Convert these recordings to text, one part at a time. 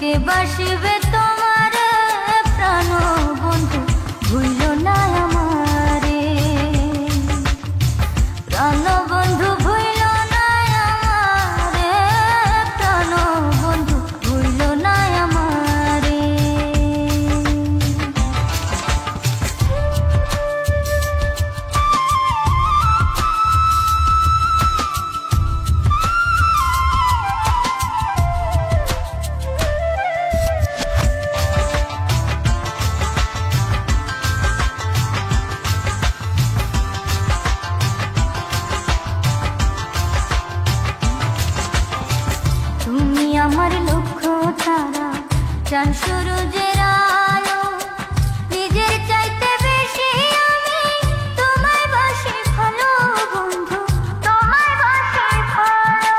কে বাসিবে তোমার প্রাণ বন্ধু ভুইল না আমারে, প্রাণ বন্ধু ভুইল না আমারে, প্রাণ বন্ধু ভুইল না আমারে। তুমি আমার লক্ষ্য তারা, চাঁদ সূরজের আলো, নিজের চাইতে বেশি আমি তোমায় বাসি ভালো বন্ধু, তোমায় বাসি ভালো।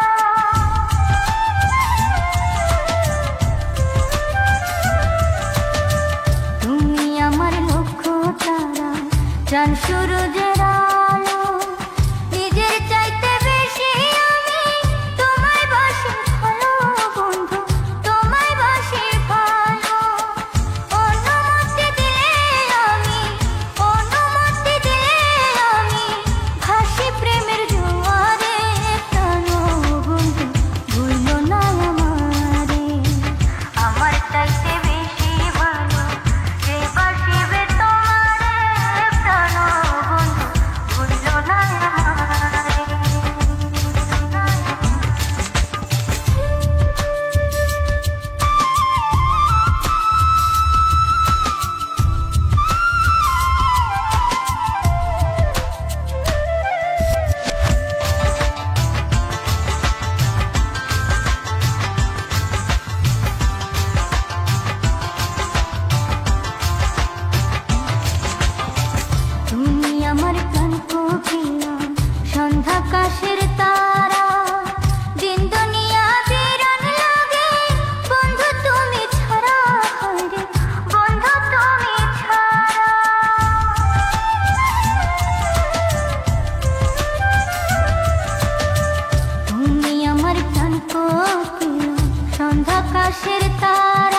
তুমি আমার লক্ষ্য তারা, চাঁদ সূরজের আলো, নিজের চাইতে বেশি আমি তোমায় বাসি ভালো বন্ধু, তোমায় বাসি ভালো। অনুমতি দিলে আমি, অনুমতি দিলে আমি ভাসি প্রেমের জোয়ারে, প্রাণ বন্ধু ভুইল না আমারে, আমার চাইতে বেশি ভালো কে বাসিবে তোমারে, প্রাণ বন্ধু ভুইল না আমারে। তুমি আমার প্রাণ কোকিলা, সন্ধ্যাকাশের তারা, দিন দুনিয়া বিরান লাগে বন্ধু তুমি ছাড়া, হায়রে বন্ধু তুমি ছাড়া। তুমি আমার প্রাণ কোকিলা, সন্ধ্যাকাশের তারা,